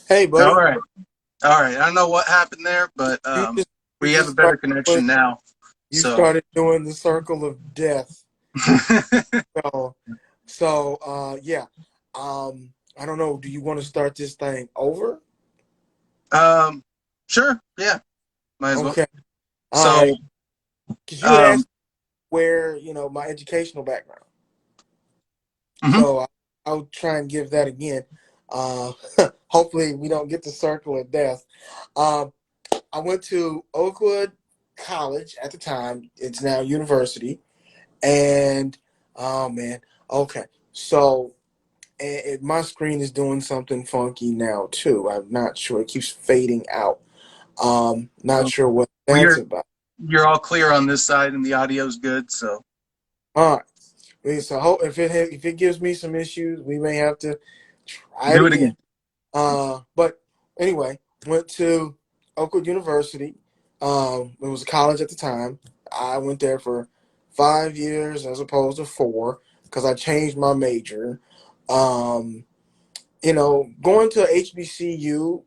Hey, All buddy, right. All right. I don't know what happened there, but you just you we have just a better started doing, connection now. you So, started doing the circle of death. So, yeah. I don't know. Do you want to start this thing over? um, sure. Yeah, might as well. Okay. All right. So, Because you had um, asked where my educational background. mhm. So I'll try and give that again. Uh, Hopefully we don't get the circle of death. Um, I went to Oakwood College at the time. It's now university. And oh man, okay. So my screen is doing something funky now too. I'm not sure. It keeps fading out. Not sure what Well, that's about. you're all clear on this side, and the audio's good. So, All right. So if it gives me some issues, we may have to try it do it again. again. But anyway, went to Oakwood University. It was a college at the time. I went there for 5 years as opposed to four because I changed my major. Um, Going to HBCU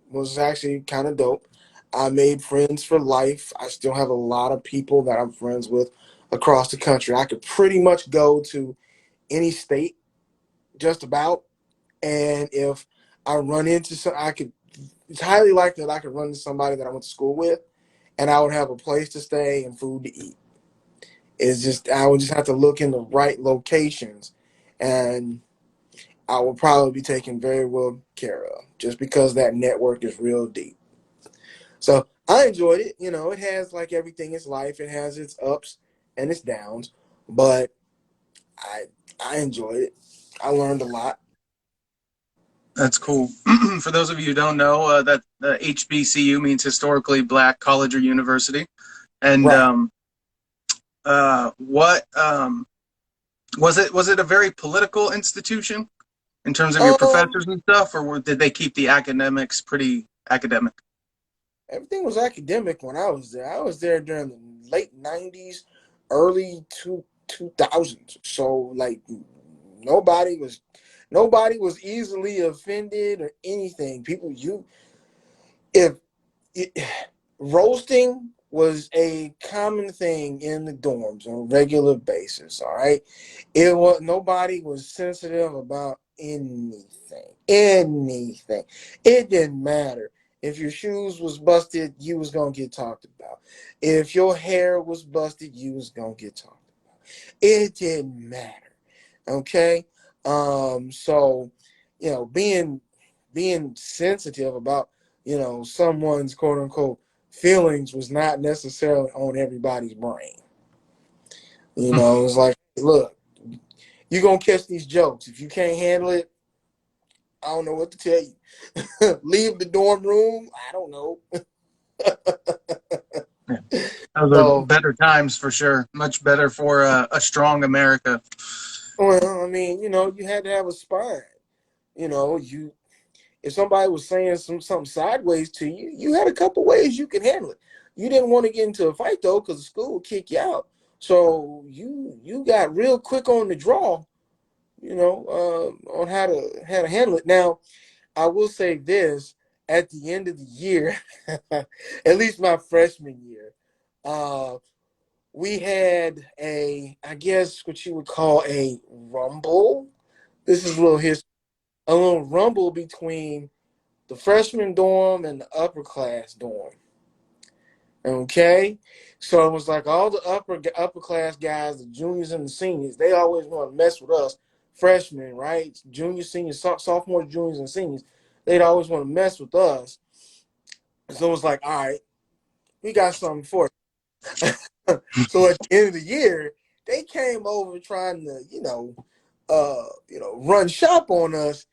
was actually kind of dope. I made friends for life. I still have a lot of people that I'm friends with across the country. I could pretty much go to any state, just about, and if I run into some, I could. It's highly likely that I could run into somebody that I went to school with, and I would have a place to stay and food to eat. It's just I would just have to look in the right locations, and I will probably be taken very well care of just because that network is real deep. So I enjoyed it. It has like everything in life. It has its ups and its downs, but I I enjoyed it. I learned a lot. That's cool. For those of you who don't know, that HBCU means historically Black College or University. And Right. what was it? Was it a very political institution in terms of your Um, professors and stuff, or did they keep the academics pretty academic? Everything was academic when I was there. I was there during the late '90s, early 2000s. So like nobody was nobody was easily offended or anything. People, you if it, roasting was a common thing in the dorms on a regular basis. All right, it was nobody was sensitive about anything. Anything. It didn't matter. If your shoes was busted, you was gonna get talked about. If your hair was busted, you was gonna get talked about. It didn't matter. Okay. So being sensitive about someone's quote unquote feelings was not necessarily on everybody's brain. It's like, look, you're gonna catch these jokes. If you can't handle it, I don't know what to tell you. Leave the dorm room. I don't know. Yeah. Those are So, better times for sure. Much better for a strong America. well, I mean, you had to have a spine. You if somebody was saying something sideways to you, you had a couple ways you could handle it. You didn't want to get into a fight though, because the school would kick you out. So you got real quick on the draw, on how to handle it. Now, I will say this: at the end of the year, at least my freshman year, uh, we had I guess what you would call a rumble. This is a little rumble between the freshman dorm and the upper class dorm. Okay, so it was like all the upper class guys, the juniors and the seniors, they always want to mess with us freshmen, right? Juniors, seniors, sophomores, juniors, and seniors. They'd always want to mess with us. So it was like, all right, we got something for you. So at the end of the year, they came over trying to, run shop on us.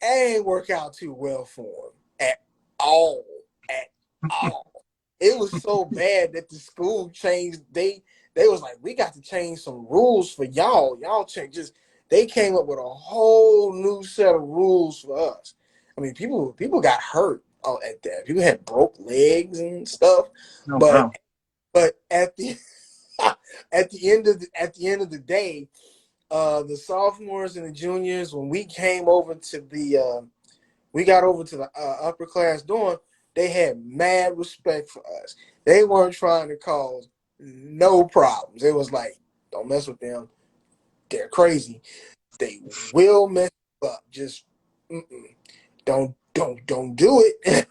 It ain't work out too well for them at all. At all. It was so bad that the school changed. They was like, we got to change some rules for y'all. Y'all change just. They came up with a whole new set of rules for us. I mean, people got hurt at that. People had broke legs and stuff. Oh But wow. at the at the end of the day, the sophomores and the juniors, when we came over to the we got over to the upper class dorm, they had mad respect for us. They weren't trying to cause no problems. It was like, don't mess with them. They're crazy. They will mess you up. Just don't do it.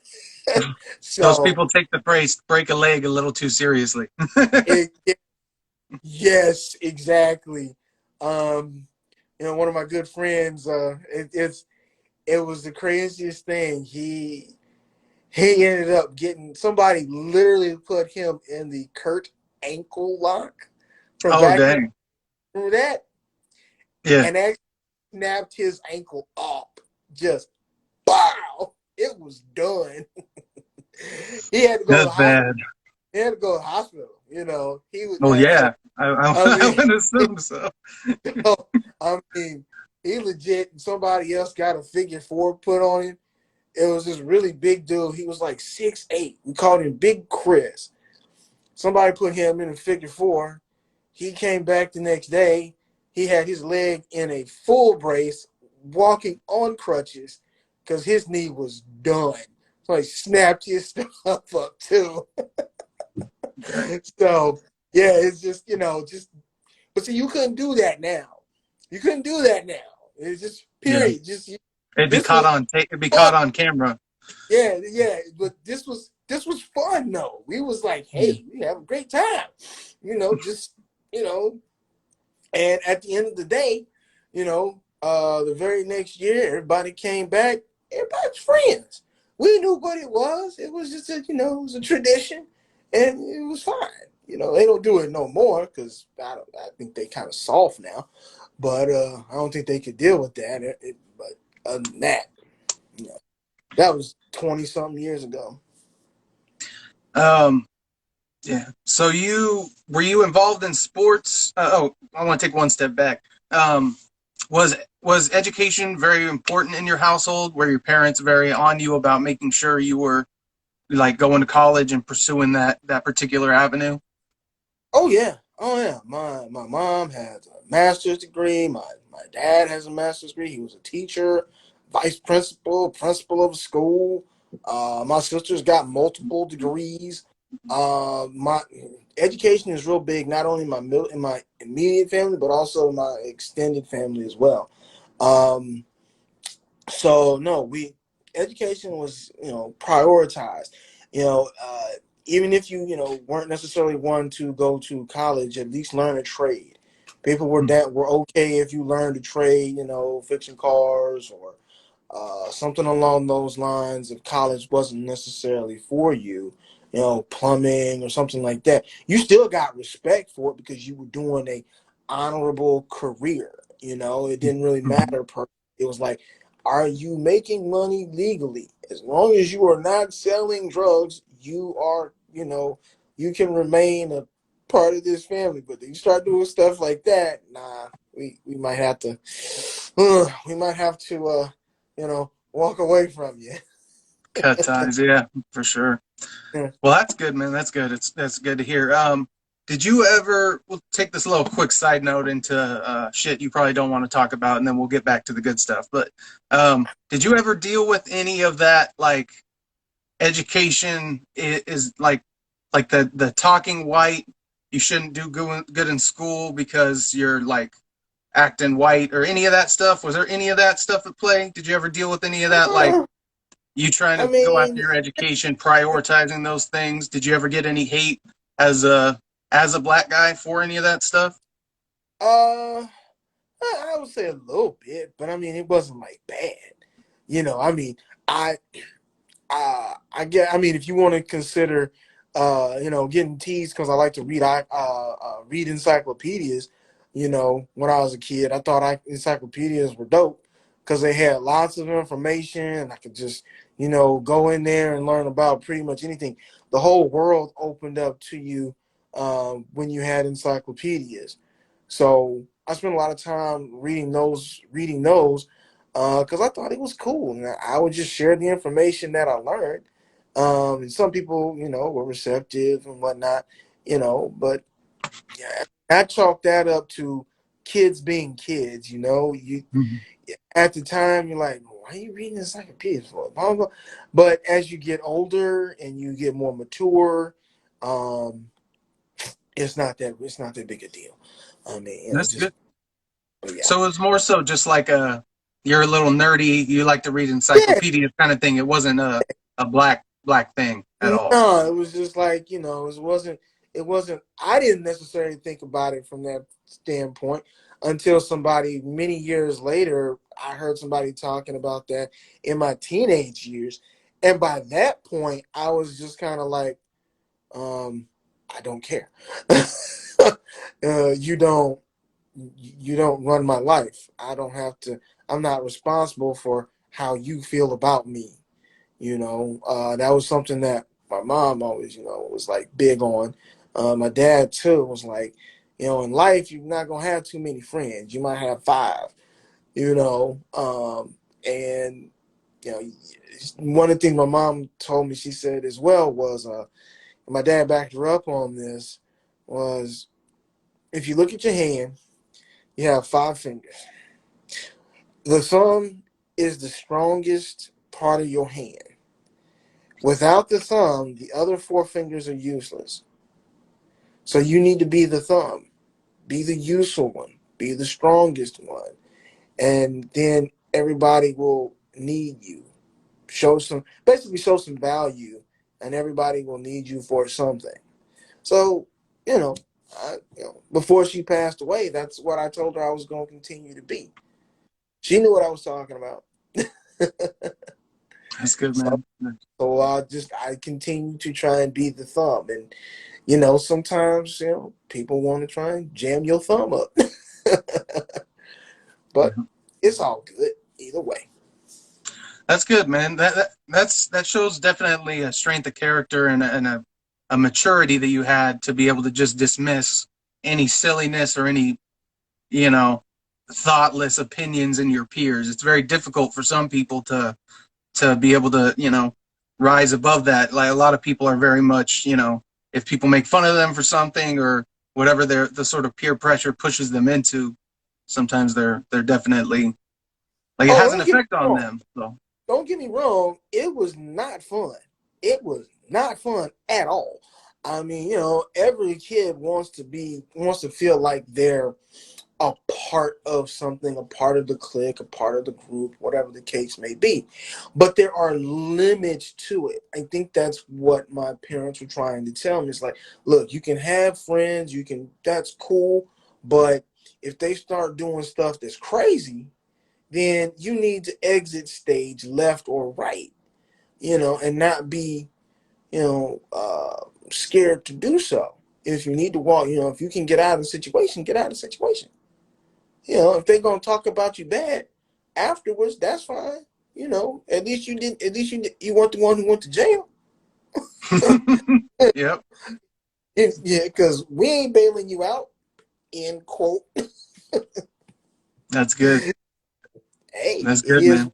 Those So people take the phrase "break a leg" a little too seriously. it yes, exactly. One of my good friends, it was the craziest thing. He ended up getting somebody literally put him in the Kurt ankle lock from Oh back in. dang! Remember that? Yeah, And actually snapped his ankle up. Just wow! It was done. He had to go to that's the hospital. bad. He had to go to the hospital. He was Well, man. So yeah, I I mean, would assume so. so, I mean, he legit. Somebody else got a figure four put on him. It was this really big dude. He was like 6'8". We called him Big Chris. Somebody put him in a figure four. He came back the next day. He had his leg in a full brace, walking on crutches because his knee was done. So he snapped his stuff up too. So yeah, it's just but see, you couldn't do that now. You couldn't do that now. It's just Yeah, period. it'd be This caught was on tape. It'd be fun. caught on camera. Yeah. But this was fun though. We was like, Yeah. hey, we have a great time. Just you know. And at the end of the day, the very next year, everybody came back. Everybody's friends. We knew what it was. It was just it was a tradition, and it was fine. They don't do it no more because I think they kind of soft now. But I don't think they could deal with that. But other than that, you know, that was 20 something years ago. Um, yeah. So were you involved in sports? I want to take one step back. Um, was education very important in your household? Were your parents very on you about making sure you were like going to college and pursuing that particular avenue? Oh yeah. My mom has a master's degree. My dad has a master's degree. He was a teacher, vice principal, principal of a school. My sister's got multiple degrees. My education is real big, not only in my immediate family, but also my extended family as well. Um, so no, we education was prioritized. You know, uh, Even if you weren't necessarily one to go to college, at least learn a trade. People were okay if you learned a trade, fixing cars or something along those lines. If college wasn't necessarily for you, plumbing or something like that, you still got respect for it because you were doing a honorable career. It didn't really Mhm. matter. It was like, are you making money legally? As long as you are not selling drugs, you can remain a part of this family. But if you start doing stuff like that, nah, we might have to, walk away from you. Cut ties, yeah, for sure. Yeah. Well, that's good, man. That's good to hear. Did you ever? We'll take this little quick side note into shit you probably don't want to talk about, and then we'll get back to the good stuff. But did you ever deal with any of that, like education is like the talking white? You shouldn't do good in school because you're like acting white or any of that stuff. Was there any of that stuff at play? Did you ever deal with any of that, like? Uh, You trying I to go after mean, your education, prioritizing those things? Did you ever get any hate as a black guy for any of that stuff? I would say a little bit, but I mean, it wasn't like bad. I mean, I I get. I mean, if you want to consider, getting teased because I like to read encyclopedias. When I was a kid, I thought encyclopedias were dope because they had lots of information, and I could just, go in there and learn about pretty much anything. The whole world opened up to you when you had encyclopedias. So I spent a lot of time reading those because I thought it was cool. And I would just share the information that I learned. And some people, were receptive and whatnot, but yeah, I chalk that up to kids being kids. You Mhm. at the time you're like, why are you reading encyclopedias for? Blah, blah, blah. But as you get older and you get more mature, um, it's not that big a deal. I mean, That's just good. but yeah. So it was more so just like you're a little nerdy, you like to read Yeah, encyclopedias kind of thing. It wasn't a black thing at all. no, it was just like, it wasn't I didn't necessarily think about it from that standpoint until somebody many years later I heard somebody talking about that in my teenage years. And by that point I was just kind of like, um, I don't care. You don't run my life. I don't have to. I'm not responsible for how you feel about me. That was something that my mom always, was like big on. My dad too was like, in life you're not gonna have too many friends. You might have five. And one of the things my mom told me, she said as well was, my dad backed her up on this, was if you look at your hand, you have five fingers. The thumb is the strongest part of your hand. Without the thumb, the other four fingers are useless. So you need to be the thumb, be the useful one, be the strongest one, and then everybody will need you. Basically show some value, and everybody will need you for something. So, before she passed away, that's what I told her I was going to continue to be. She knew what I was talking about. That's good, so, man. so I continue to try and be the thumb, and sometimes people want to try and jam your thumb up, but it's all good either way. That's good, man. That shows definitely a strength of character and a maturity that you had to be able to just dismiss any silliness or any, you know, thoughtless opinions in your peers. It's very difficult for some people to be able to, rise above that. Like a lot of people are very much, if people make fun of them for something or whatever the sort of peer pressure pushes them into, sometimes they're definitely like it Oh, has an effect on them. So don't get me wrong. It was not fun. It was not fun at all. I mean, every kid wants to feel like they're a part of something, a part of the clique, a part of the group, whatever the case may be. But there are limits to it. I think that's what my parents were trying to tell me. It's like, look, you can have friends, that's cool, but if they start doing stuff that's crazy, then you need to exit stage left or right, and not be, scared to do so. If you need to walk, if you can get out of the situation, get out of the situation. If they're gonna talk about you bad afterwards, that's fine. At least you didn't. At least you weren't the one who went to jail. yep, Yeah, because we ain't bailing you out. End quote. that's good. Hey, That's it good, is. man.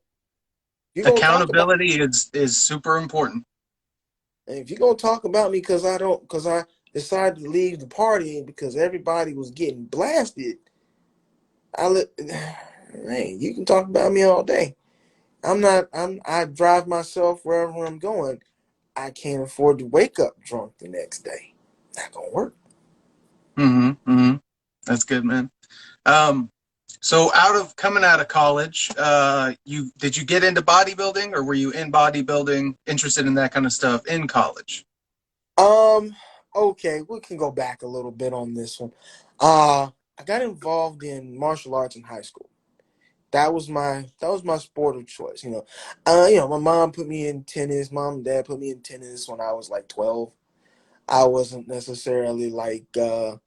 You're gonna talk about. Accountability is super important. If you're gonna talk about me because I decided to leave the party because everybody was getting blasted, hey, you can talk about me all day. I drive myself wherever I'm going. I can't afford to wake up drunk the next day. Not gonna work. Mm-hmm. That's good, man. Um, so coming out of college, you did you get into bodybuilding or were you in bodybuilding, interested in that kind of stuff in college? Um, okay, we can go back a little bit on this one. I got involved in martial arts in high school. That was my sport of choice. My mom put me in tennis. Mom and dad put me in tennis when I was like 12. I wasn't necessarily like the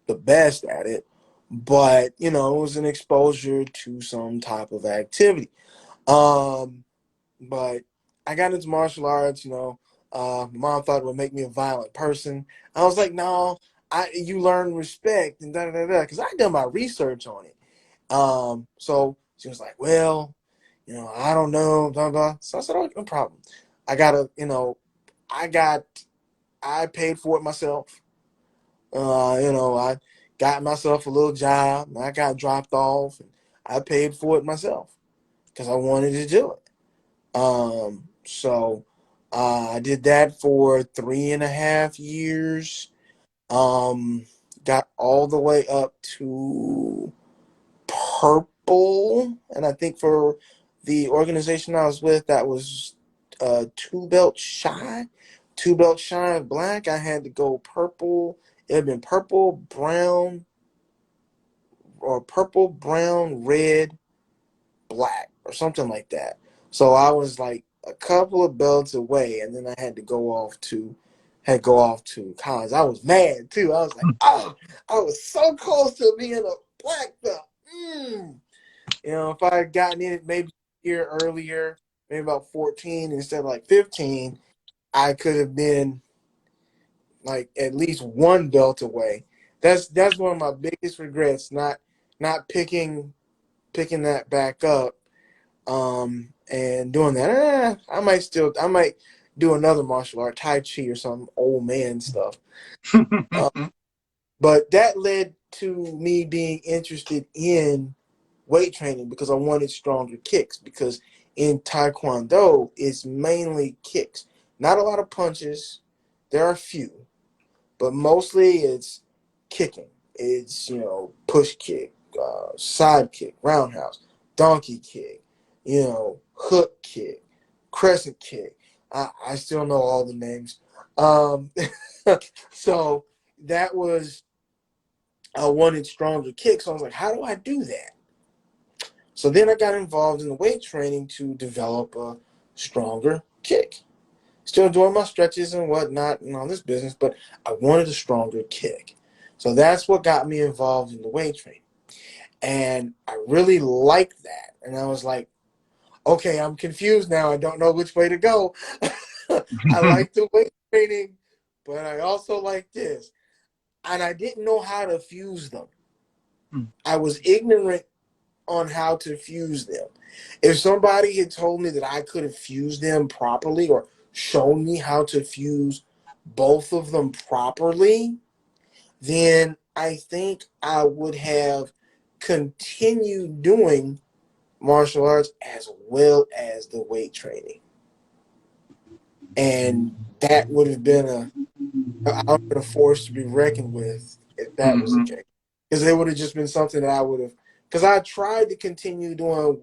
best at it, but it was an exposure to some type of activity. Um, but I got into martial arts. My mom thought it would make me a violent person. I was like, no, you learn respect and da da da da, because I done my research on it. So she was like, well, I don't know, blah blah. So I said, oh, no problem. I gotta, I got, I paid for it myself. I got myself a little job. I got dropped off. I paid for it myself because I wanted to do it. So I did that for 3.5 years. Um, got all the way up to purple, and I think for the organization I was with, that was two belt shy of black. I had to go purple. It had been purple, brown, or purple, brown, red, black, or something like that. So I was like a couple of belts away, and then I had to go off to college. I was mad too. I was like, oh, I was so close to being a black belt. If I had gotten in it maybe a year earlier, maybe about 14 instead of like 15, I could have been like at least one belt away. That's one of my biggest regrets, not picking that back up, and doing that. I might do another martial art, Tai Chi or some old man stuff. Uh, but that led to me being interested in weight training because I wanted stronger kicks. Because in Taekwondo, it's mainly kicks, not a lot of punches. There are a few, but mostly it's kicking. It's push kick, side kick, roundhouse, donkey kick, hook kick, crescent kick. I still know all the names. Um, so that was I wanted stronger kicks. So I was like, how do I do that? So then I got involved in the weight training to develop a stronger kick. Still doing my stretches and whatnot and all this business, but I wanted a stronger kick. So that's what got me involved in the weight training. And I really liked that. And I was like, okay, I'm confused now. I don't know which way to go. I like the weight training, but I also like this. And I didn't know how to fuse them. I was ignorant on how to fuse them. If somebody had told me that I could have fused them properly or shown me how to fuse both of them properly, then I think I would have continued doing martial arts as well as the weight training. And that would have been a force to be reckoned with if that was the Mhm. case. Because it would have just been something that I would have. Because I tried to continue doing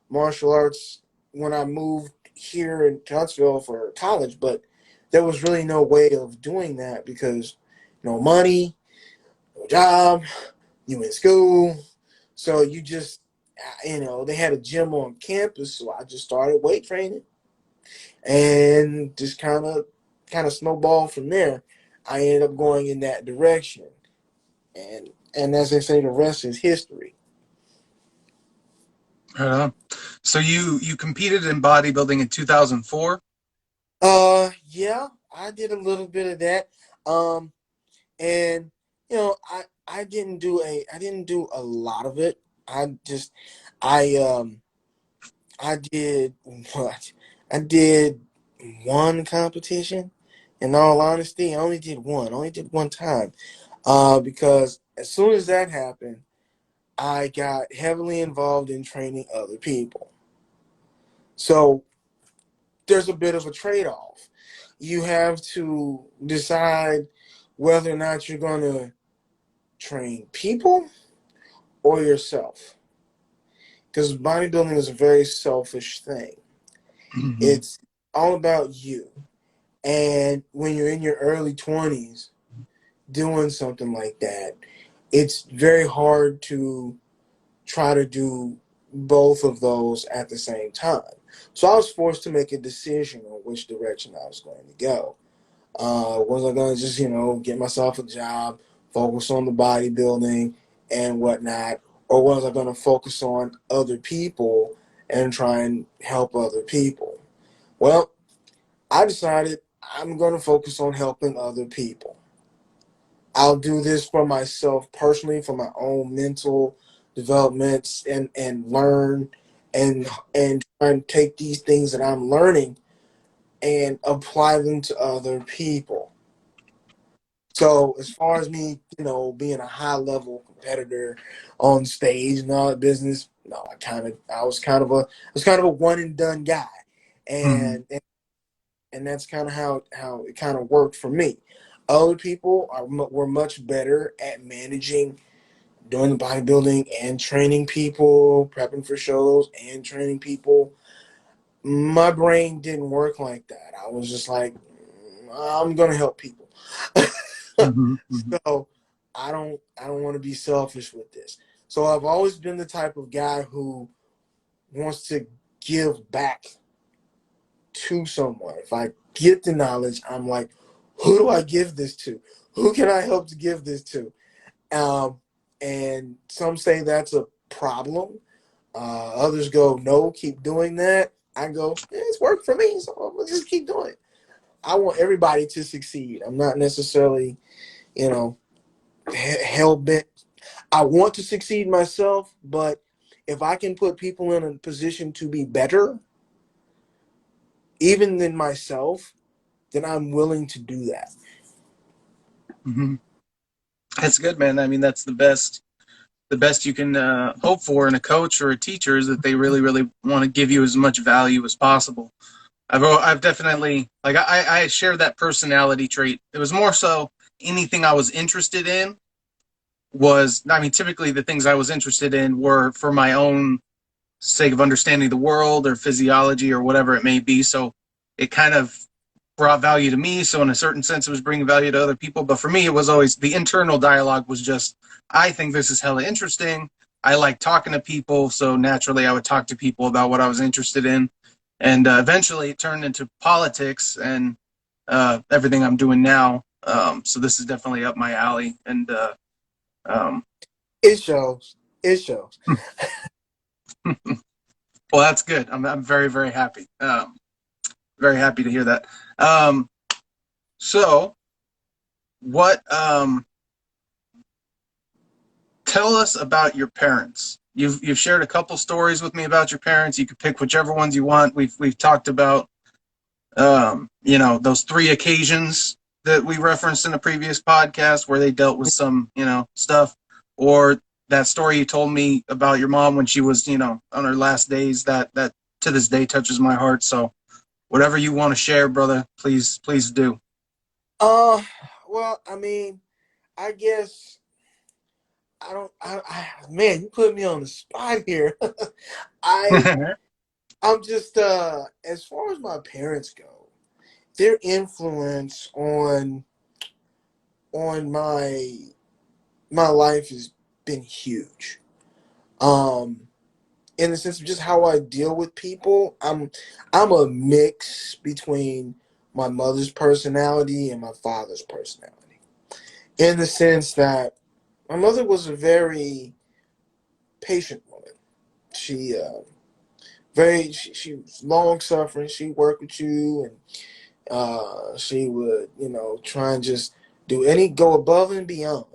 martial arts when I moved here in Huntsville for college, but there was really no way of doing that because no money, no job, you in school. So you just, they had a gym on campus, so I just started weight training and just kind of snowballed from there. I ended up going in that direction, and as they say, the rest is history. Right on. So you competed in bodybuilding in 2004? Yeah, I did a little bit of that, and I didn't do a lot of it. I I did what? I did one competition. In all honesty, I only did one. I only did one time. Because as soon as that happened, I got heavily involved in training other people. So there's a bit of a trade-off. You have to decide whether or not you're going to train people or yourself. Because bodybuilding is a very selfish thing. Mhm. It's all about you. And when you're in your early 20s doing something like that, it's very hard to try to do both of those at the same time. So I was forced to make a decision on which direction I was going to go. Was I going to just, get myself a job, focus on the bodybuilding and whatnot, or was I going to focus on other people and try and help other people? Well, I decided I'm going to focus on helping other people. I'll do this for myself personally, for my own mental developments, and learn and try and take these things that I'm learning and apply them to other people. So as far as me, being a high level competitor on stage and all that business, no, I was kind of a one and done guy, Mhm. and that's kind of how it kind of worked for me. Other people were much better at managing, doing the bodybuilding and training people, prepping for shows and training people. My brain didn't work like that. I was just like, I'm gonna help people. Mhm. Mhm. So I don't want to be selfish with this. So I've always been the type of guy who wants to give back to someone. If I get the knowledge, I'm like, who do I give this to? Who can I help to give this to? Um, and some say that's a problem. Others go, no, keep doing that. I go, it's worked for me, so I'm gonna just keep doing it. I want everybody to succeed. I'm not necessarily, you know, hell bent. I want to succeed myself, but if I can put people in a position to be better, even than myself, then I'm willing to do that. Mhm. That's good, man. I mean, that's the best you can hope for in a coach or a teacher is that they really, really want to give you as much value as possible. I've definitely like I share that personality trait. It was more so anything I was interested in was, I mean, typically the things I was interested in were for my own sake of understanding the world or physiology or whatever it may be. So it kind of brought value to me. So in a certain sense, it was bringing value to other people. But for me, it was always the internal dialogue was just, I think this is hella interesting. I like talking to people. So naturally, I would talk to people about what I was interested in. And eventually it turned into politics and everything I'm doing now. So this is definitely up my alley. And um, It shows. It shows. well, that's good. I'm very, very happy. Very happy to hear that. Um, so, what? Tell us about your parents. You've shared a couple stories with me about your parents. You could pick whichever ones you want. We've talked about those three occasions that we referenced in a previous podcast where they dealt with some stuff, or that story you told me about your mom when she was on her last days. That to this day touches my heart. So whatever you want to share, brother, please do. Uh, well, I mean, I guess I don't. Man, you put me on the spot here. I I'm just as far as my parents go, their influence on my life has been huge. Um, in the sense of just how I deal with people, I'm a mix between my mother's personality and my father's personality. In the sense that my mother was a very patient woman. She she was long suffering. She worked with you, and she would try and just go above and beyond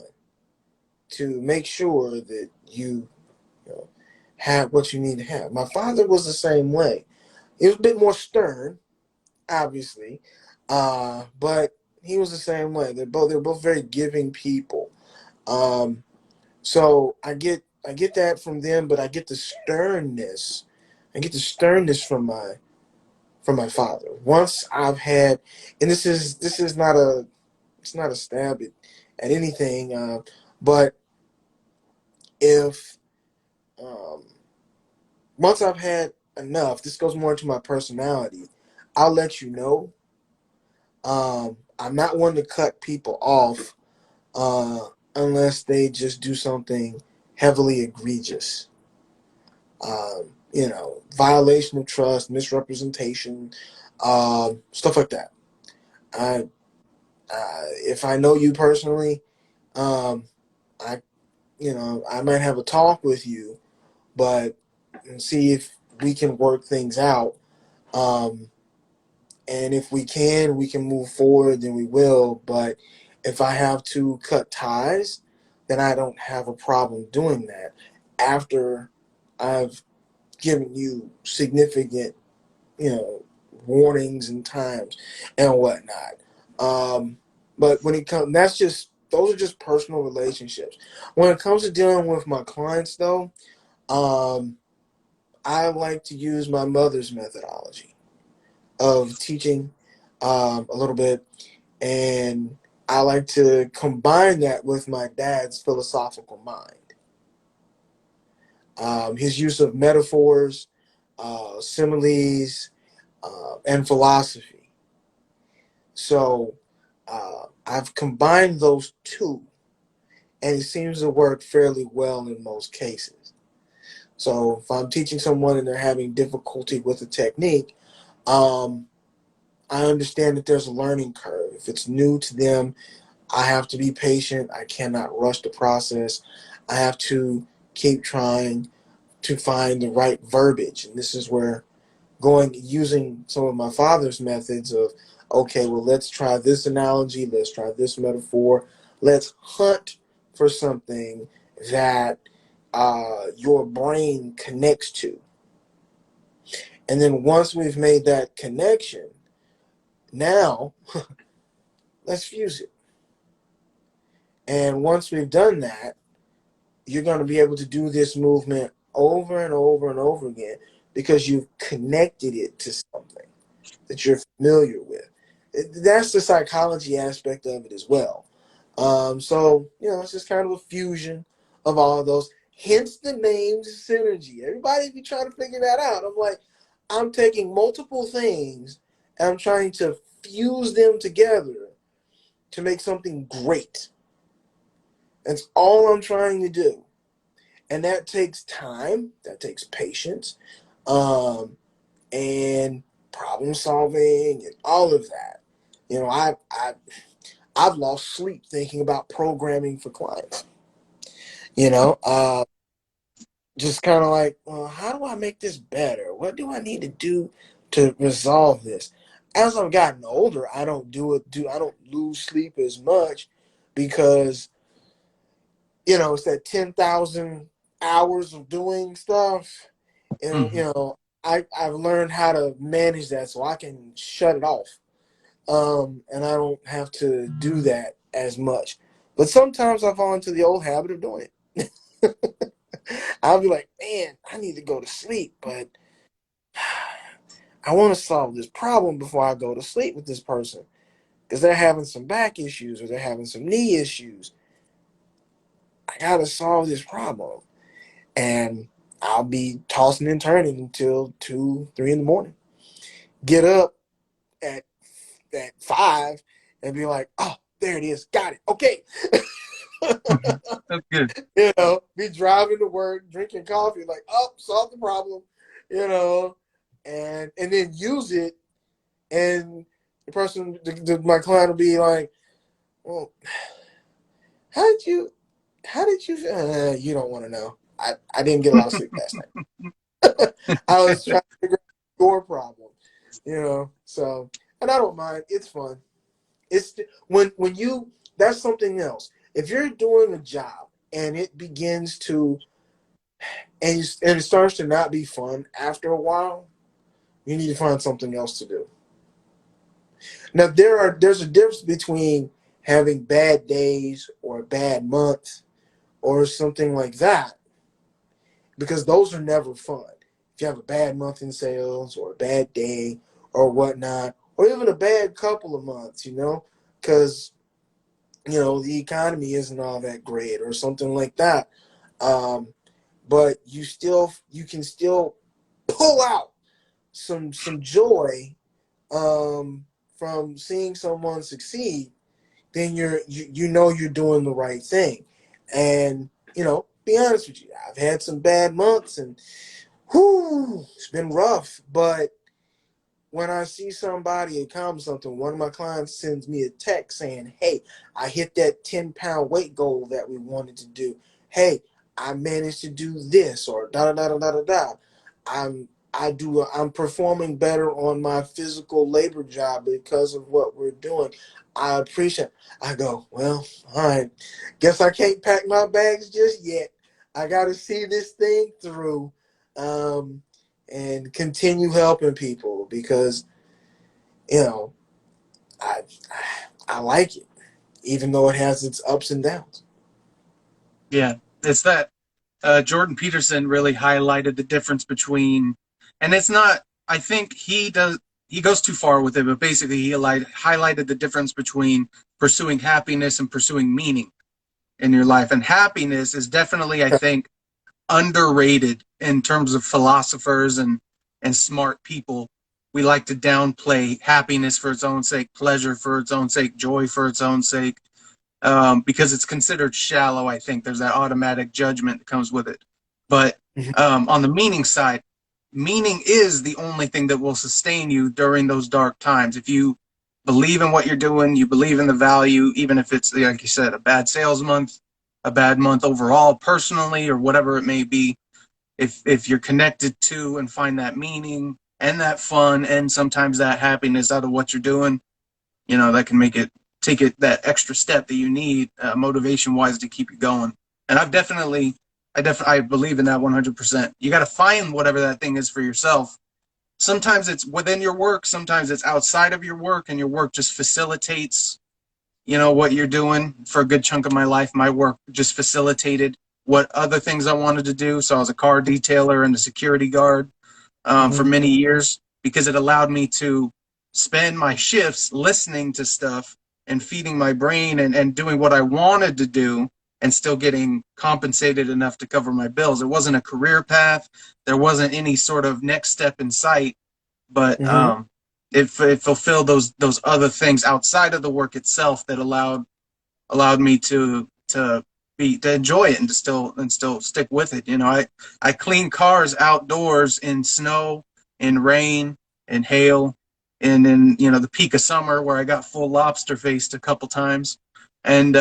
to make sure that you know, have what you need to have. My father was the same way. He was a bit more stern, obviously, but he was the same way. They're both very giving people. Um, so I get that from them, but I get the sternness. I get the sternness from my father. Once I've had, and this is not a it's not a stab at anything, but if um, once I've had enough, this goes more into my personality. I'll let you know. I'm not one to cut people off unless they just do something heavily egregious. Violation of trust, misrepresentation, stuff like that. I, if I know you personally, um, I, I might have a talk with you, but and see if we can work things out. Um, and if we can move forward, then we will. But if I have to cut ties, then I don't have a problem doing that after I've given you significant, you know, warnings and times and whatnot. Um, But when it comes, those are just personal relationships. When it comes to dealing with my clients, though, um, I like to use my mother's methodology of teaching a little bit, and I like to combine that with my dad's philosophical mind. His use of metaphors, similes, and philosophy. So I've combined those two, and it seems to work fairly well in most cases. So if I'm teaching someone and they're having difficulty with a technique, um, I understand that there's a learning curve. If it's new to them, I have to be patient. I cannot rush the process. I have to keep trying to find the right verbiage. And this is where using some of my father's methods of, okay, well, let's try this analogy, let's try this metaphor, let's hunt for something that your brain connects to. And then once we've made that connection, now let's fuse it. And once we've done that, you're going to be able to do this movement over and over and over again because you've connected it to something that you're familiar with. That's the psychology aspect of it as well. So, it's just kind of a fusion of all of those. Hence the name synergy. Everybody be trying to figure that out. I'm like, I'm taking multiple things and I'm trying to fuse them together to make something great. That's all I'm trying to do. And that takes time, that takes patience, and problem solving and all of that. I've lost sleep thinking about programming for clients. You know, uh, just kind of like, well, how do I make this better? What do I need to do to resolve this? As I've gotten older, I don't I don't lose sleep as much because it's that 10,000 hours of doing stuff. Mm-hmm. I've learned how to manage that so I can shut it off. And I don't have to do that as much. But sometimes I fall into the old habit of doing it. I'll be like, man, I need to go to sleep, but I want to solve this problem before I go to sleep with this person because they're having some back issues or they're having some knee issues. I got to solve this problem. And I'll be tossing and turning until 2, 3 in the morning. Get up at 5 and be like, oh, there it is. Got it. Okay. That's good. Be driving to work, drinking coffee, like, oh, solve the problem, you know, and then use it. And my client will be like, well, how did you, you don't want to know. I didn't get a lot of sleep last night. I was trying to figure out your problem, so, and I don't mind. It's fun. It's when you, that's something else. If you're doing a job and it begins to, and it starts to not be fun after a while, you need to find something else to do. Now there's a difference between having bad days or a bad month or something like that, because those are never fun. If you have a bad month in sales or a bad day or whatnot, or even a bad couple of months, because the economy isn't all that great or something like that. Um, but you can still pull out some joy from seeing someone succeed. Then you're doing the right thing. And be honest with you, I've had some bad months and whoo, it's been rough. But when I see somebody accomplish something, one of my clients sends me a text saying, hey, I hit that 10-pound weight goal that we wanted to do. Hey, I managed to do this, or da da da da da da. I'm performing better on my physical labor job because of what we're doing. I appreciate it. I go, well, all right. Guess I can't pack my bags just yet. I got to see this thing through. And continue helping people because you know I I like it. even though it has its ups and downs. Yeah, it's that Jordan Peterson really highlighted the difference between, and it's not. I think he goes too far with it, but basically he highlighted the difference between pursuing happiness and pursuing meaning in your life. And happiness is definitely, I think, underrated in terms of philosophers and smart people. We like to downplay happiness for its own sake, pleasure for its own sake, joy for its own sake, because it's considered shallow. I think there's that automatic judgment that comes with it. But Mhm. on the meaning side, meaning is the only thing that will sustain you during those dark times. If you believe in what you're doing, you believe in the value, even if it's, like you said, a bad sales month, a bad month overall, personally, or whatever it may be. If you're connected to and find that meaning and that fun and sometimes that happiness out of what you're doing, that can make it take it that extra step that you need motivation wise to keep you going. And I believe in that 100%. You got to find whatever that thing is for yourself. Sometimes it's within your work, sometimes it's outside of your work, and your work just facilitates what you're doing. For a good chunk of my life, my work just facilitated what other things I wanted to do. So I was a car detailer and a security guard for Mhm. many years, because it allowed me to spend my shifts listening to stuff and feeding my brain and doing what I wanted to do, and still getting compensated enough to cover my bills. It wasn't a career path. There wasn't any sort of next step in sight, but Mhm. it fulfilled those other things outside of the work itself that allowed me to enjoy it and to still stick with it. I clean cars outdoors in snow, in rain, in hail, and in the peak of summer where I got full lobster faced a couple times, and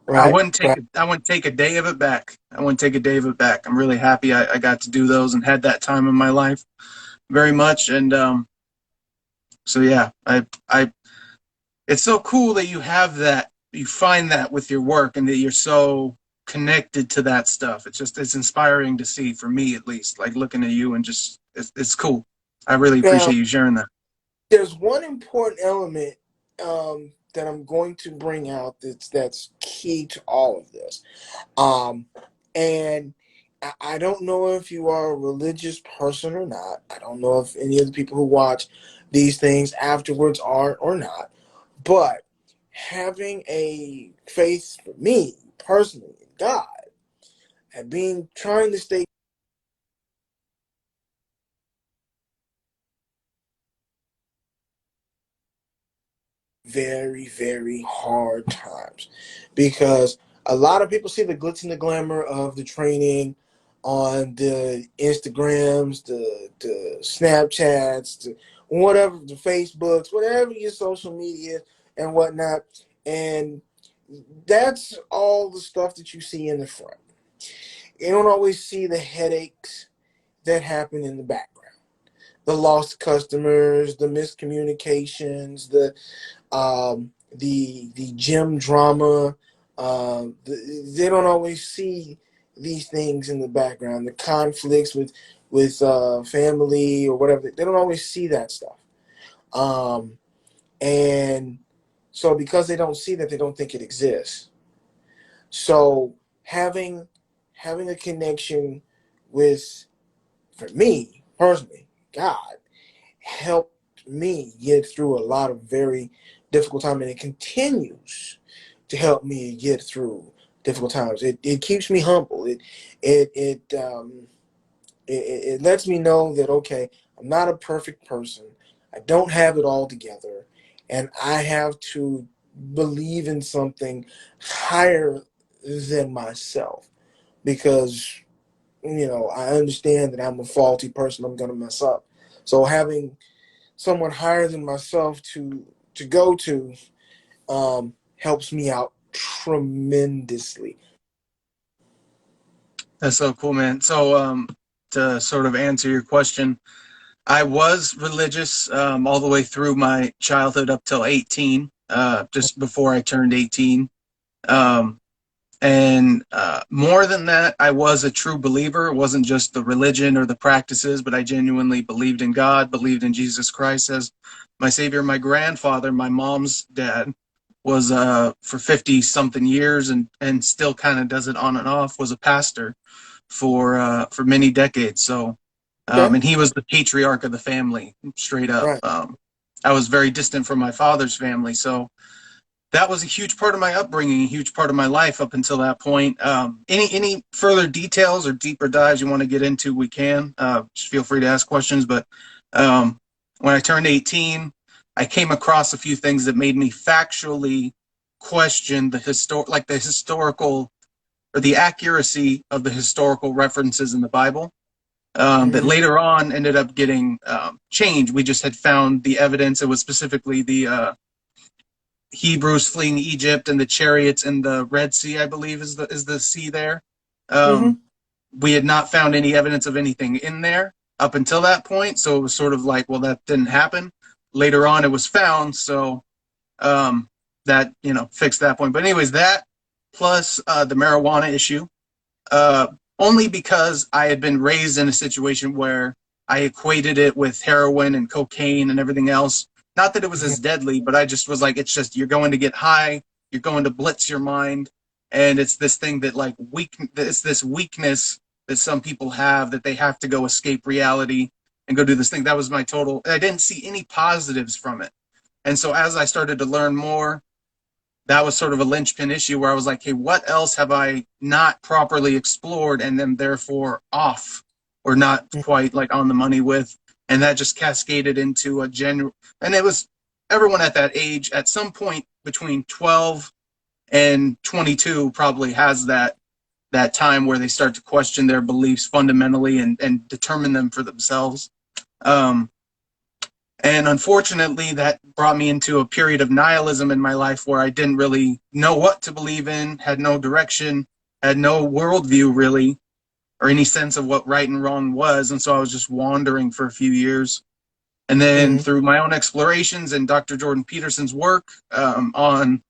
Right. Right. I wouldn't take a day of it back. I wouldn't take a day of it back. I'm really happy I got to do those and had that time in my life very much, and so yeah, I it's so cool that you find that with your work and that you're so connected to that stuff. It's inspiring to see, for me at least, like looking at you, and just it's cool. I really Now, appreciate you sharing that. there's one important element that I'm going to bring out that's key to all of this. Um, and I don't know if you are a religious person or not. I don't know if any of the people who watch these things afterwards are or not. But having a faith for me personally in God and trying to stay very, very hard times, because a lot of people see the glitz and the glamour of the training on the Instagrams, the Snapchats, whatever, the Facebooks, whatever your social media and whatnot. And that's all the stuff that you see in the front. You don't always see the headaches that happen in the background, the lost customers, the miscommunications, the gym drama. They don't always see these things in the background, the conflicts with family or whatever. They don't always see that stuff, and so because they don't see that, they don't think it exists. So having a connection with, for me personally, God helped me get through a lot of very difficult times, and it continues to help me get through difficult times. It keeps me humble. It it um it lets me know that, okay, I'm not a perfect person. I don't have it all together, and I have to believe in something higher than myself, because I understand that I'm a faulty person. I'm gonna mess up. So having someone higher than myself to go to helps me out tremendously. That's so cool, man. So to sort of answer your question, I was religious all the way through my childhood up till 18, just before I turned 18. Um, And more than that, I was a true believer. It wasn't just the religion or the practices, but I genuinely believed in God, believed in Jesus Christ as my savior. My grandfather, my mom's dad, was for 50 something years, and still kind of does it on and off, was a pastor for many decades. So Okay. and he was the patriarch of the family, straight up. Right. I was very distant from my father's family, so that was a huge part of my upbringing, a huge part of my life up until that point. Any further details or deeper dives you want to get into, we can. Just feel free to ask questions. But when I turned 18, I came across a few things that made me factually question the historical or the accuracy of the historical references in the Bible. That Mm-hmm. later on ended up getting changed. We just had found the evidence. It was specifically the Hebrews fleeing Egypt and the chariots in the Red Sea, I believe is the sea there. Mm-hmm. Um, we had not found any evidence of anything in there up until that point, so it was sort of like, well, that didn't happen. Later on, it was found, so that fixed that point. But anyways, that plus the marijuana issue, uh, only because I had been raised in a situation where I equated it with heroin and cocaine and everything else. Not that it was as deadly, but I just was like, it's just, you're going to get high, you're going to blitz your mind, and it's this thing that it's this weakness that some people have, that they have to go escape reality and go do this thing. That was my total. I didn't see any positives from it. And so as I started to learn more, that was sort of a linchpin issue where I was like, hey, what else have I not properly explored and then therefore off or not quite like on the money with? And that just cascaded into a general, and it was everyone at that age at some point between 12 and 22 probably has that time where they start to question their beliefs fundamentally and determine them for themselves. Um, and unfortunately, that brought me into a period of nihilism in my life where I didn't really know what to believe in, had no direction, had no worldview really, or any sense of what right and wrong was. And so I was just wandering for a few years. And then Mm-hmm. through my own explorations and Dr. Jordan Peterson's work on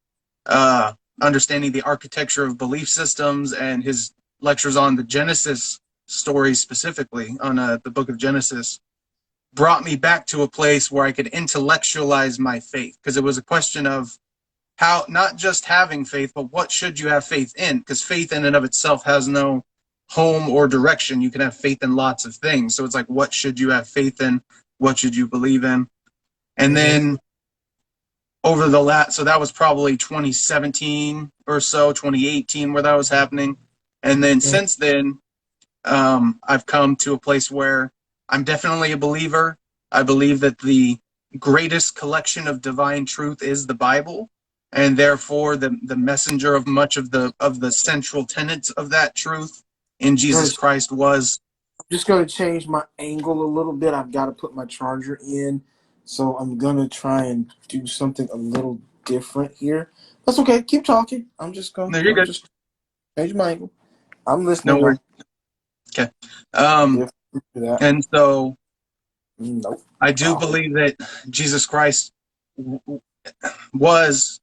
understanding the architecture of belief systems and his lectures on the Genesis story specifically, on the book of Genesis, brought me back to a place where I could intellectualize my faith, because it was a question of how, not just having faith, but what should you have faith in? Because faith in and of itself has no home or direction. You can have faith in lots of things. So it's like, what should you have faith in? What should you believe in? And Mm-hmm. then so that was probably 2017 or so, 2018, where that was happening. And then since then, I've come to a place where I'm definitely a believer. I believe that the greatest collection of divine truth is the Bible, and therefore the messenger of much of the central tenets of that truth in Jesus Mm-hmm. Christ was. Just gonna change my angle a little bit. I've got to put my charger in, so I'm gonna try and do something a little different here. That's okay. Keep talking. No, you're I'm good. just change my angle. I'm No listening worries. though. Okay. If you do that, And so nope. I do Oh. believe that Jesus Christ was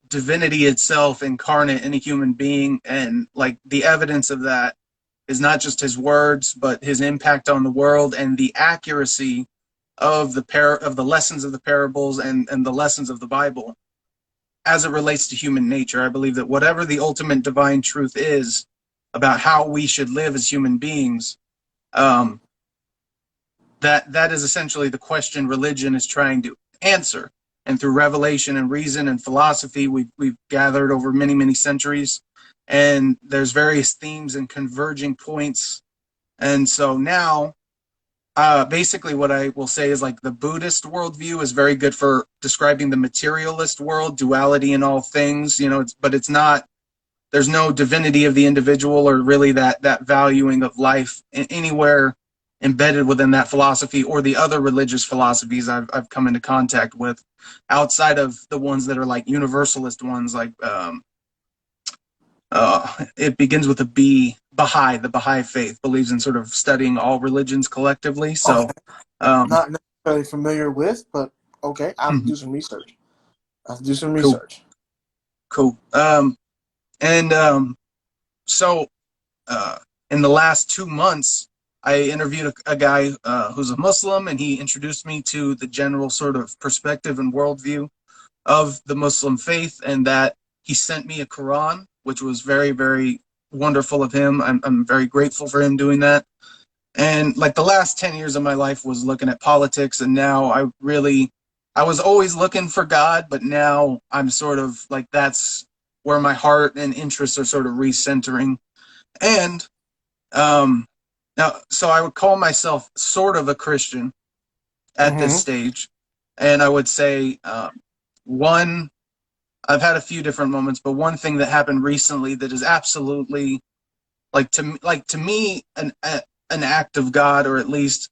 divinity itself incarnate in a human being, and like the evidence of that is not just his words but his impact on the world and the accuracy of the lessons of the parables and the lessons of the Bible as it relates to human nature. I believe that whatever the ultimate divine truth is about how we should live as human beings, um, that is essentially the question religion is trying to answer. And through revelation and reason and philosophy, we've gathered over many, many centuries. And there's various themes and converging points. And so now, basically what I will say is, like, the Buddhist worldview is very good for describing the materialist world, duality in all things, but it's not, there's no divinity of the individual or really that valuing of life anywhere embedded within that philosophy or the other religious philosophies I've come into contact with, outside of the ones that are like universalist ones, like it begins with a B. Baha'i, the Baha'i faith believes in sort of studying all religions collectively. Okay. So, um, Not necessarily familiar with, but okay. I have to mhm, do some research. I have to do some cool, research. cool. And so uh, in the last 2 months, I interviewed a guy who's a Muslim, and he introduced me to the general sort of perspective and worldview of the Muslim faith, and that he sent me a Quran, which was very, very wonderful of him. I'm very grateful for him doing that. And like the last 10 years of my life was looking at politics, and now I was always looking for God, but now I'm sort of like, that's where my heart and interests are sort of recentering. And now, so I would call myself sort of a Christian at this Mm-hmm. stage. And I would say, one, I've had a few different moments, but one thing that happened recently that is absolutely like to me an act of God, or at least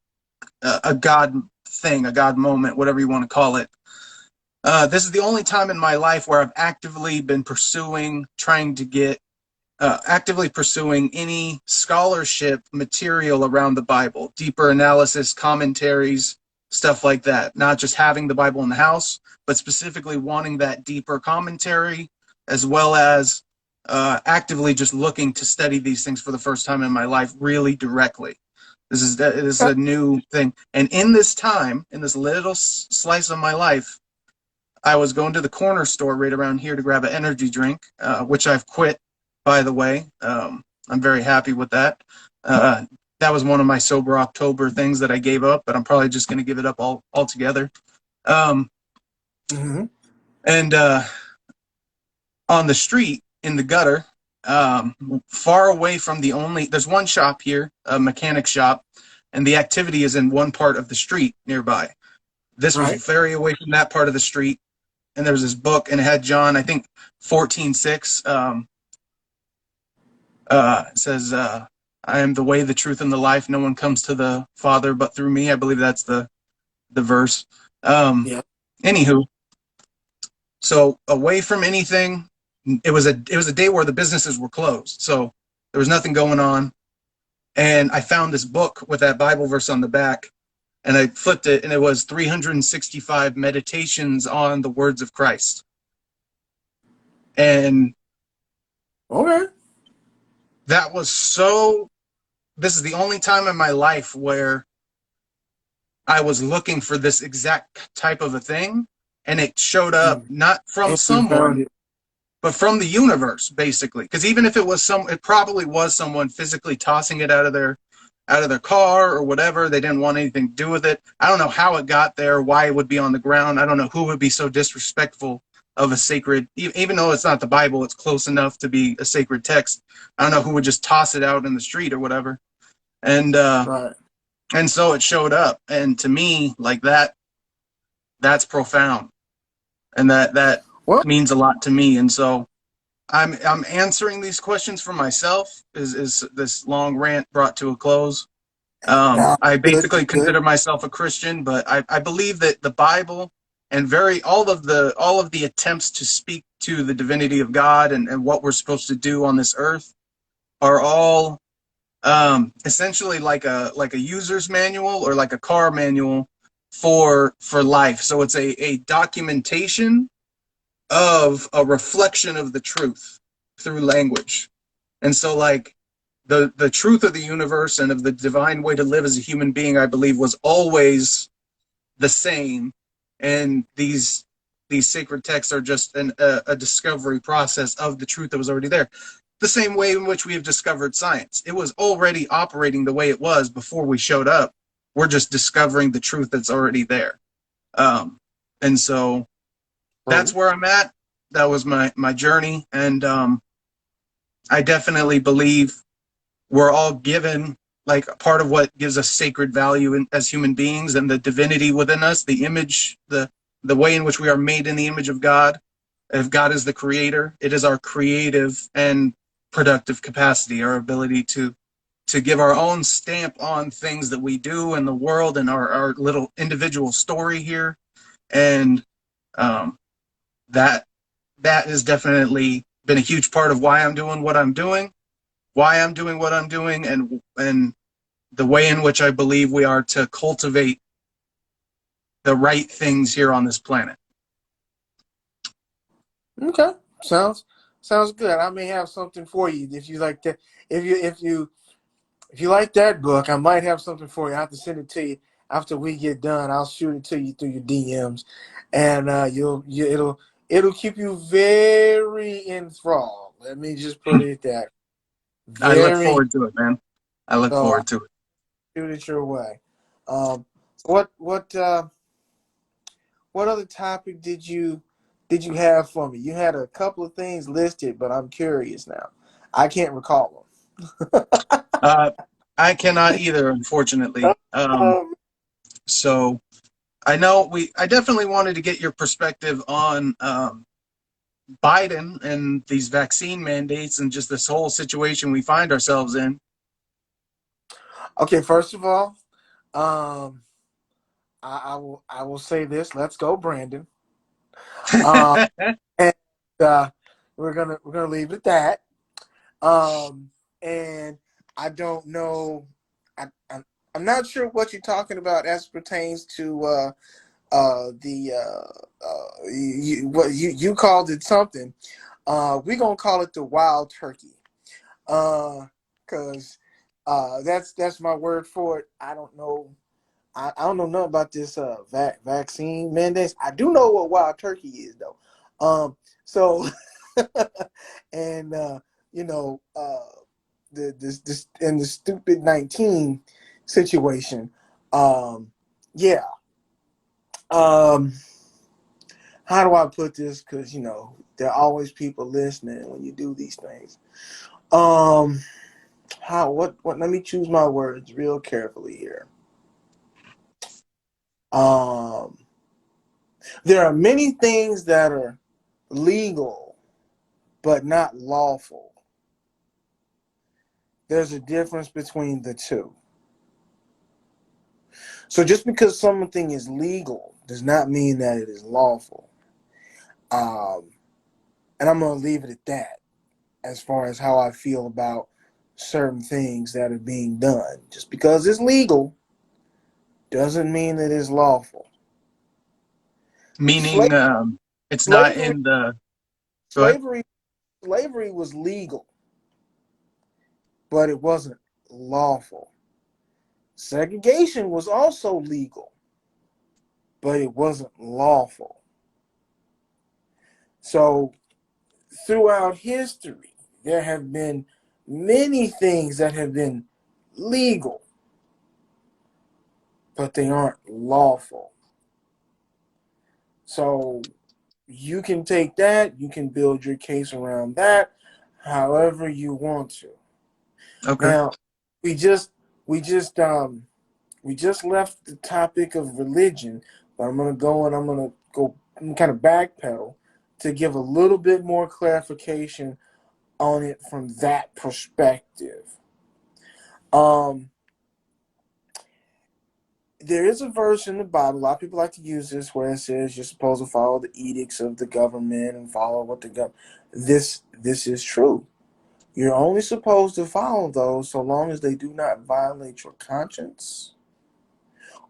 a God thing, a God moment, whatever you want to call it. This is the only time in my life where I've actively been trying to get actively pursuing any scholarship material around the Bible, deeper analysis, commentaries, stuff like that. Not just having the Bible in the house, but specifically wanting that deeper commentary, as well as actively just looking to study these things for the first time in my life really directly. This is a new thing. And in this time, in this little slice of my life, I was going to the corner store right around here to grab an energy drink, which I've quit, by the way. I'm very happy with that. That was one of my sober October things that I gave up, but I'm probably just going to give it up altogether. Mm-hmm. And on the street, in the gutter, far away from there's one shop here, a mechanic shop, and the activity is in one part of the street nearby. This was Right. very away from that part of the street. And there was this book, and it had John, I think 14:6. It says, "I am the way, the truth, and the life. No one comes to the Father but through me." I believe that's the verse. Yeah. Anywho, so away from anything, it was a day where the businesses were closed, so there was nothing going on. And I found this book with that Bible verse on the back, and I flipped it, and it was 365 meditations on the words of Christ. And Okay. that was so, this is the only time in my life where I was looking for this exact type of a thing, and it showed up not from And you found someone, it. but from the universe, basically. Because even if it was it probably was someone physically tossing it out of their car or whatever. They didn't want anything to do with it. I don't know how it got there, why it would be on the ground. I don't know who would be so disrespectful of a sacred, even though it's not the Bible, it's close enough to be a sacred text. I don't know who would just toss it out in the street or whatever. And Right. and so it showed up, and to me, like that's profound, and that Well, means a lot to me. And so I'm answering these questions for myself. Is this long rant brought to a close? nah, I good. basically Good. consider myself a Christian, but I believe that the Bible and all of the attempts to speak to the divinity of God and what we're supposed to do on this earth are all essentially like a user's manual, or like a car manual for life. So it's a documentation of a reflection of the truth through language. And so, like, the truth of the universe and of the divine way to live as a human being, I believe, was always the same. And these sacred texts are just a discovery process of the truth that was already there. The same way in which we have discovered science. It was already operating the way it was before we showed up. We're just discovering the truth that's already there. And so that's Bro. where I'm at. That was my journey. And I definitely believe we're all given, like, a part of what gives us sacred value as human beings, and the divinity within us, the image, the way in which we are made in the image of God. If God is the creator, it is our creative and productive capacity, our ability to give our own stamp on things that we do in the world, and our little individual story here. And that has definitely been a huge part of why I'm doing what I'm doing, and the way in which I believe we are to cultivate the right things here on this planet. Okay. Sounds good. I may have something for you if you like that. If you like that book, I might have something for you. I have to send it to you after we get done, I'll shoot it to you through your DMs, and it'll keep you very enthralled. Let me just put it that I look very. forward to it, man. I look So I'll forward to it. shoot it your way. Um, what other topic did you have for me? You had a couple of things listed, but I'm curious now. I can't recall Uh, I cannot either, unfortunately. them. So I know I definitely wanted to get your perspective on Biden and these vaccine mandates and just this whole situation we find ourselves in. Okay, first of all, um, I will say this. Let's go, Brandon. Um, and we're gonna leave it at that. And I don't know. I'm not sure what you're talking about as pertains to the what you called it something. We're gonna call it the wild turkey. Because that's my word for it. I don't know. I don't know nothing about this vaccine mandates. I do know what wild turkey is though. So and you know this and the stupid 19 situation. Yeah. Um, how do I put this? Because there are always people listening when you do these things. Um, how what? Let me choose my words real carefully here. Um, there are many things that are legal but not lawful. There's a difference between the two. So just because something is legal does not mean that it is lawful. Um, and I'm going to leave it at that as far as how I feel about certain things that are being done. Just because it's legal doesn't mean that it's lawful. Sla- Meaning, it's not slavery, in the. Go ahead. slavery, slavery was legal, but it wasn't lawful. Segregation was also legal, but it wasn't lawful. So throughout history, there have been many things that have been legal, but they aren't lawful. So you can take that, you can build your case around that, however you want to. Okay. Now, we just we just we just left the topic of religion, but I'm gonna go kind of backpedal to give a little bit more clarification on it from that perspective. Um, there is a verse in the Bible. A lot of people like to use this where it says you're supposed to follow the edicts of the government and follow what the government. This is true. You're only supposed to follow those so long as they do not violate your conscience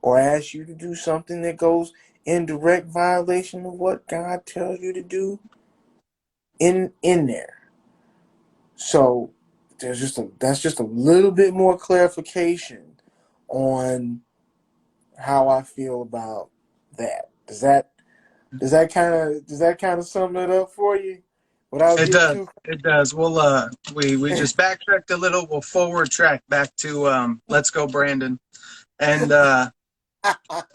or ask you to do something that goes in direct violation of what God tells you to do in there. So that's just a little bit more clarification on how I feel about that. Does that kind of sum it up for you without It getting does. too? It does. We just backtracked a little. We'll forward track back to Let's Go Brandon. And I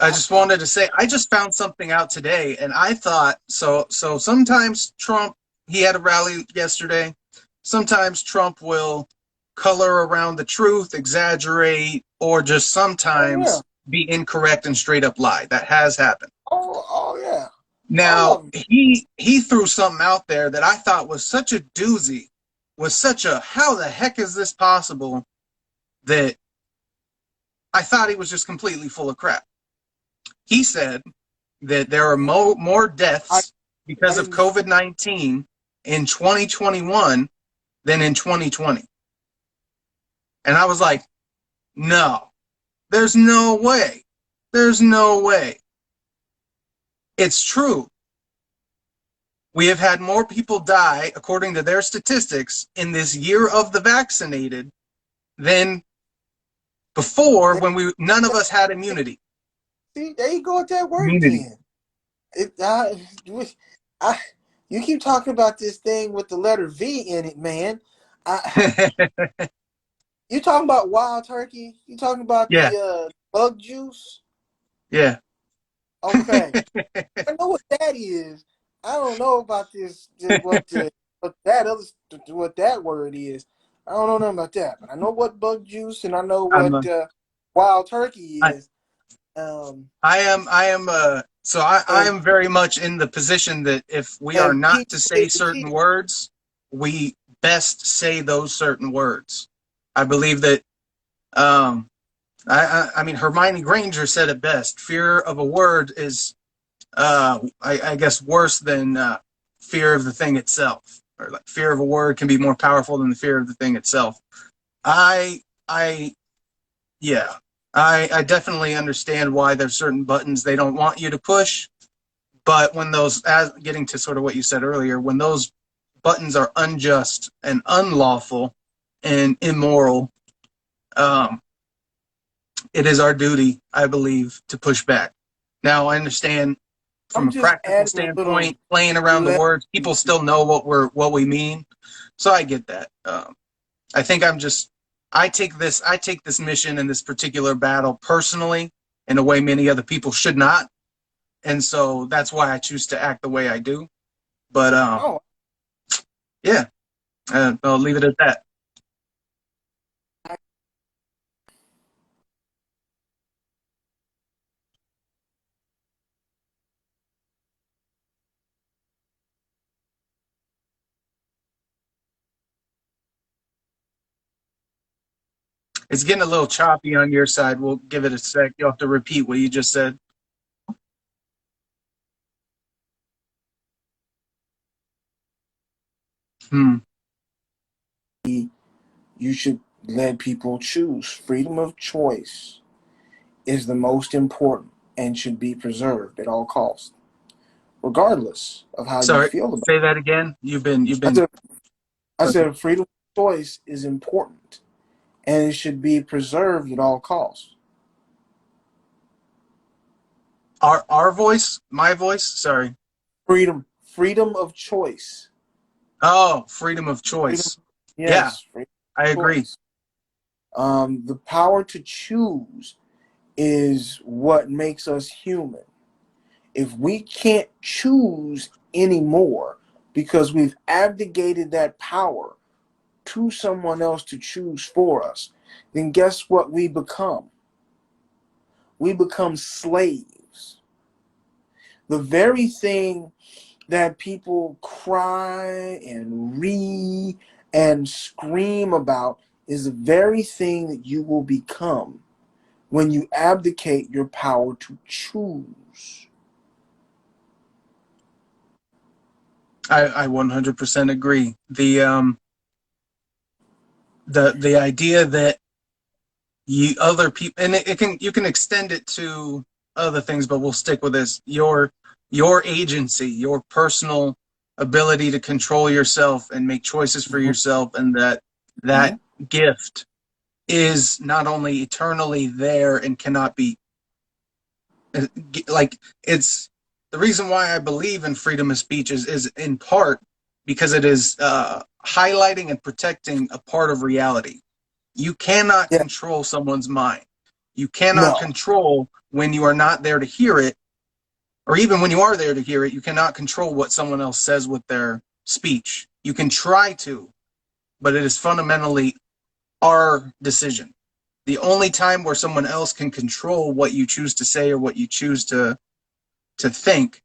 just wanted to say I just found something out today, and I thought so. So sometimes Trump, he had a rally yesterday. Sometimes Trump will color around the truth, exaggerate, or just Oh yeah. sometimes be incorrect and straight up lie. That has happened. Oh yeah. All Now of them. he threw something out there that I thought was such a doozy, was such a how the heck is this possible, that I thought he was just completely full of crap. He said that there are more I deaths I because of didn't. COVID-19 in 2021 than in 2020. And I was like, no, there's no way. There's no way. It's true. We have had more people die, according to their statistics, in this year of the vaccinated than before when none of us had immunity. See, there you go with that word Community. again. It, I, you keep talking about this thing with the letter V in it, man. I, you talking about wild turkey? You talking about Yeah, the bug juice? yeah. Okay, I know what that is. I don't know about what that word is. I don't know nothing about that, but I know what bug juice and I know I'm what wild turkey I, is. Um, I and am very much in the position that if we are and not Pete to say played the certain kid. words, we best say those certain words. I believe that um I mean Hermione Granger said it best. Fear of a word is I guess worse than fear of the thing itself. Or like fear of a word can be more powerful than the fear of the thing itself. I I Yeah, I definitely understand why there's certain buttons they don't want you to push, but when those, as getting to sort of what you said earlier, when those buttons are unjust and unlawful and immoral, um, it is our duty, I believe, to push back. Now, I understand from I'm a just practical adding a standpoint, little playing around the levity. words, people still know what we mean, so I get that. I think I take this mission and this particular battle personally in a way many other people should not, and so that's why I choose to act the way I do. But Oh, yeah, I'll leave it at that. It's getting a little choppy on your side. We'll give it a sec. You'll have to repeat what you just said. Hmm. you should let people choose. Freedom of choice is the most important and should be preserved at all costs, regardless of how you Sorry. feel about Say that again. You've it. been. I said freedom of choice is important and it should be preserved at all costs. Our voice, my voice. Sorry. Freedom of choice. Oh, freedom of Freedom, choice. Yeah, yes, freedom I of agree. choice. The power to choose is what makes us human. If we can't choose anymore because we've abdicated that power to someone else to choose for us, then guess what we become? We become slaves. The very thing that people cry and read and scream about is the very thing that you will become when you abdicate your power to choose. I 100% agree. The idea that you other people, and it can, you can extend it to other things, but we'll stick with this. Your agency, your personal ability to control yourself and make choices for Mhm. yourself, and that Mhm. gift is not only eternally there and cannot be like, it's the reason why I believe in freedom of speech is in part because it is highlighting and protecting a part of reality. You cannot Yeah. control someone's mind. You cannot No. control when you are not there to hear it, or even when you are there to hear it, you cannot control what someone else says with their speech. You can try to, but it is fundamentally our decision. The only time where someone else can control what you choose to say or what you choose to think